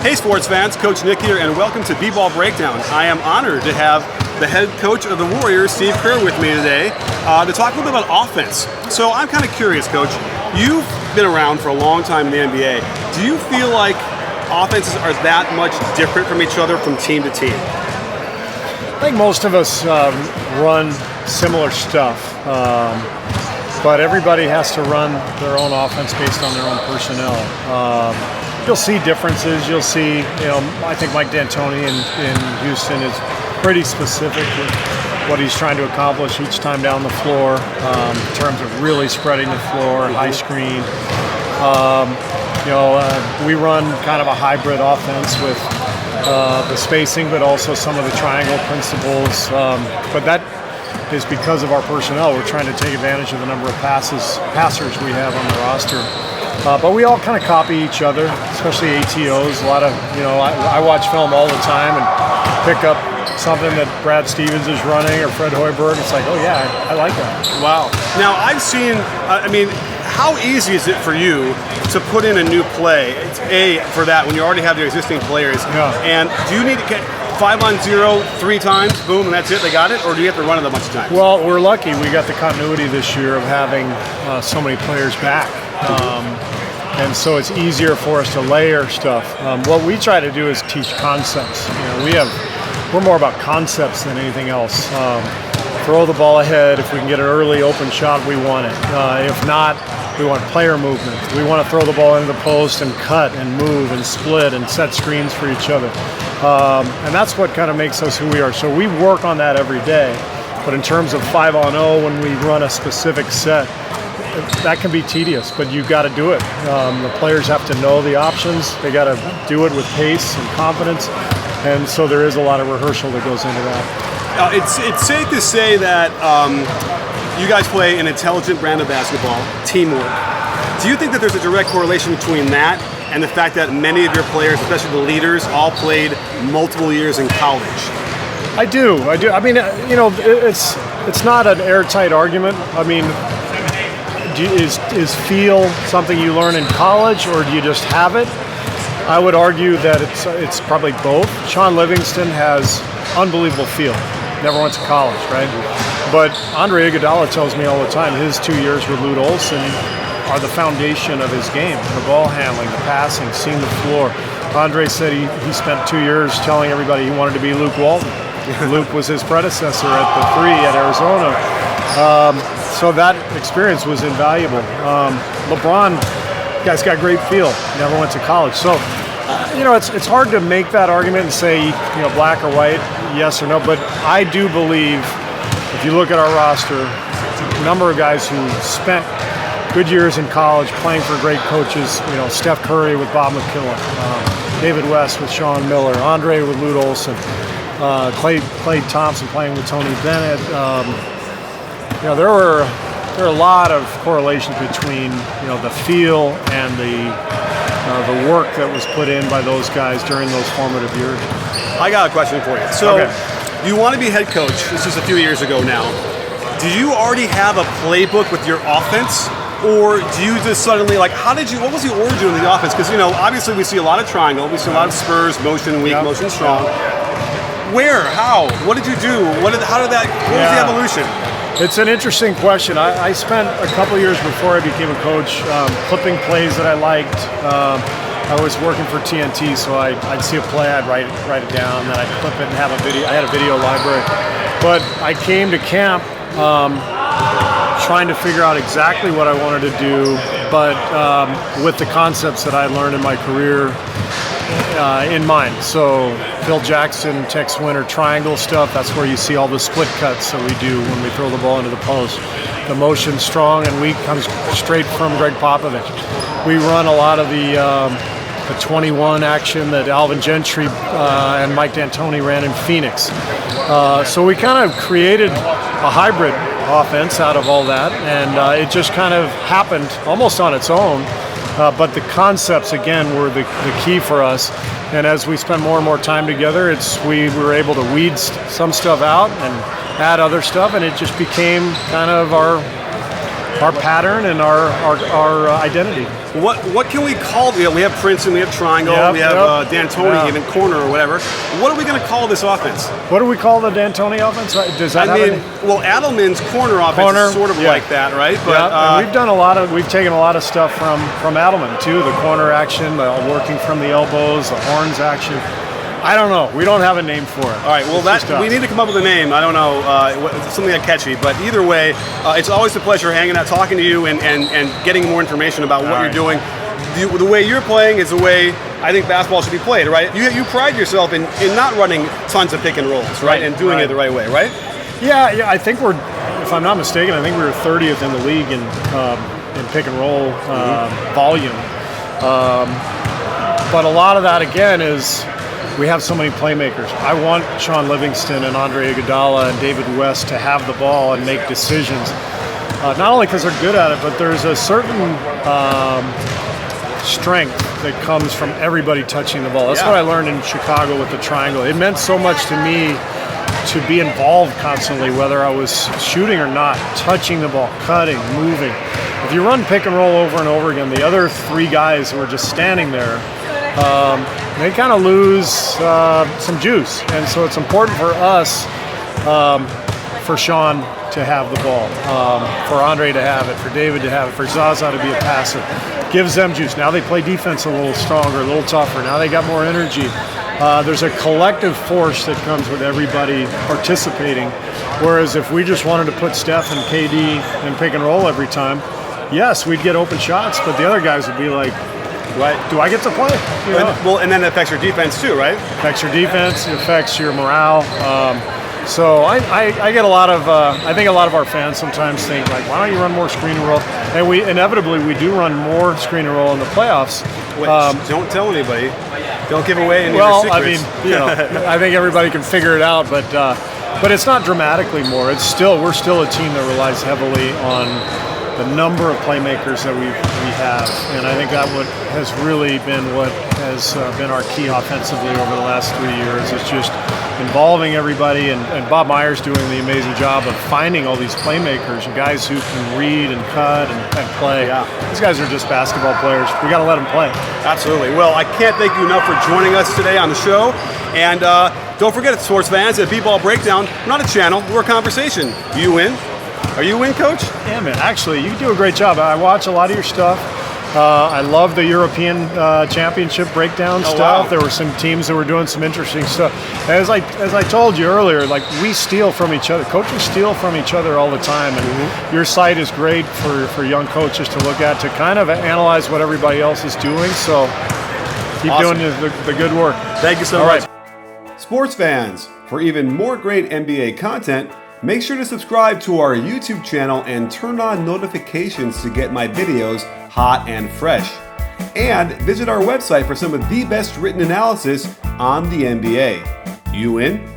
Hey sports fans, Coach Nick here, and welcome to BBallBreakdown. I am honored to have the head coach of the Warriors, Steve Kerr, with me today to talk a little bit about offense. So I'm kind of curious, Coach. You've been around for a long time in the NBA. Do you feel like offenses are that much different from each other from team to team? I think most of us run similar stuff, but everybody has to run their own offense based on their own personnel. You'll see differences. You'll see, I think Mike D'Antoni in Houston is pretty specific with what he's trying to accomplish each time down the floor in terms of really spreading the floor, high screen. We run kind of a hybrid offense with the spacing, but also some of the triangle principles. But that is because of our personnel. We're trying to take advantage of the number of passers we have on the roster. But we all kind of copy each other, especially ATOs. A lot of, I watch film all the time and pick up something that Brad Stevens is running or Fred Hoiberg. It's like, oh yeah, I like that. Wow. Now I've seen, how easy is it for you to put in a new play? It's for that when you already have your existing players. Yeah. And do you need to get 5-on-0 3 times, boom, and that's it, they got it? Or do you have to run it a bunch of times? Well, we're lucky. We got the continuity this year of having so many players back. And so it's easier for us to layer stuff. What we try to do is teach concepts. We're more about concepts than anything else. Throw the ball ahead. If we can get an early open shot, we want it. If not, we want player movement. We want to throw the ball into the post and cut and move and split and set screens for each other. And that's what kind of makes us who we are. So we work on that every day. But in terms of 5-on-0, when we run a specific set, that can be tedious, but you've got to do it. The players have to know the options. They got to do it with pace and confidence. And so there is a lot of rehearsal that goes into that. It's safe to say that you guys play an intelligent brand of basketball, teamwork. Do you think that there's a direct correlation between that and the fact that many of your players, especially the leaders, all played multiple years in college? I do. I mean, it's not an airtight argument. I mean, is feel something you learn in college, or do you just have it? I would argue that it's probably both. Sean Livingston has unbelievable feel. Never went to college, right? But Andre Iguodala tells me all the time his 2 years with Lute Olson are the foundation of his game. The ball handling, the passing, seeing the floor. Andre said he spent 2 years telling everybody he wanted to be Luke Walton. Luke was his predecessor at the 3 at Arizona. So that experience was invaluable. LeBron, guy's got great feel. Never went to college. So, it's hard to make that argument and say, black or white, yes or no. But I do believe, if you look at our roster, a number of guys who spent good years in college playing for great coaches. Steph Curry with Bob McKillop, David West with Sean Miller, Andre with Lute Olson, Klay Thompson playing with Tony Bennett. There were a lot of correlations between the feel and the work that was put in by those guys during those formative years. I got a question for you. So, You want to be head coach. This is a few years ago now. Do you already have a playbook with your offense, or do you just suddenly what was the origin of the offense? Because obviously we see a lot of triangle, we see a lot of spurs, motion weak, motion strong. Where? How? What did you do? What was the evolution? It's an interesting question. I spent a couple years before I became a coach clipping plays that I liked. I was working for TNT, so I'd see a play, I'd write it down, then I'd clip it and have a video. I had a video library. But I came to camp trying to figure out exactly what I wanted to do, but with the concepts that I learned in my career in mind. So Phil Jackson, Tex Winter triangle stuff, that's where you see all the split cuts that we do when we throw the ball into the post. The motion strong and weak comes straight from Greg Popovich. We run a lot of the 21 action that Alvin Gentry and Mike D'Antoni ran in Phoenix. So we kind of created a hybrid offense out of all that, and it just kind of happened almost on its own. But the concepts, again, were the key for us. And as we spent more and more time together, we were able to weed some stuff out and add other stuff, and it just became kind of our our pattern and our identity. What can we call? We have Princeton, we have triangle, we have D'Antoni, even corner or whatever. What are we going to call this offense? What do we call the D'Antoni offense? Does that well, Adelman's corner offense is sort of like that, right? But and we've taken a lot of stuff from Adelman too. The corner action, the working from the elbows, the horns action. I don't know. We don't have a name for it. All right. Well, we need to come up with a name. I don't know, something that catchy. But either way, it's always a pleasure hanging out, talking to you, and getting more information about what you're doing. The way you're playing is the way I think basketball should be played, right? You pride yourself in not running tons of pick and rolls, right? And doing it the right way, right? Yeah. I think if I'm not mistaken, I think we were 30th in the league in pick and roll volume. But a lot of that again is. We have so many playmakers. I want Sean Livingston and Andre Iguodala and David West to have the ball and make decisions. Not only because they're good at it, but there's a certain strength that comes from everybody touching the ball. That's what I learned in Chicago with the triangle. It meant so much to me to be involved constantly, whether I was shooting or not, touching the ball, cutting, moving. If you run pick and roll over and over again, the other three guys who are just standing there, they kind of lose some juice. And so it's important for us, for Sean to have the ball, for Andre to have it, for David to have it, for Zaza to be a passer. Gives them juice. Now they play defense a little stronger, a little tougher. Now they got more energy. There's a collective force that comes with everybody participating. Whereas if we just wanted to put Steph and KD in pick and roll every time, yes, we'd get open shots, but the other guys would be like, right, do I get to play? Well, and then it affects your defense too, right? Affects your defense, it affects your morale. So I get a lot of, I think a lot of our fans sometimes think like, why don't you run more screen and roll? And we inevitably do run more screen and roll in the playoffs. Which, don't tell anybody. Don't give away any of your secrets. I think everybody can figure it out, but it's not dramatically more. We're still a team that relies heavily on the number of playmakers that we have, and I think that has really been what has been our key offensively over the last 3 years. It's just involving everybody, and Bob Myers doing the amazing job of finding all these playmakers, guys who can read and cut and play. Yeah. These guys are just basketball players. We got to let them play. Absolutely. Well, I can't thank you enough for joining us today on the show, and don't forget, sports fans, at BBallBreakdown, we're not a channel, we're a conversation. You win. Are you in, Coach? Yeah, man. Actually, you do a great job. I watch a lot of your stuff. I love the European Championship breakdown stuff. Wow. There were some teams that were doing some interesting stuff. As I told you earlier, like we steal from each other. Coaches steal from each other all the time, and your site is great for young coaches to look at, to kind of analyze what everybody else is doing. So keep doing the good work. Thank you so much. Right. Sports fans, for even more great NBA content, make sure to subscribe to our YouTube channel and turn on notifications to get my videos hot and fresh. And visit our website for some of the best written analysis on the NBA. You in?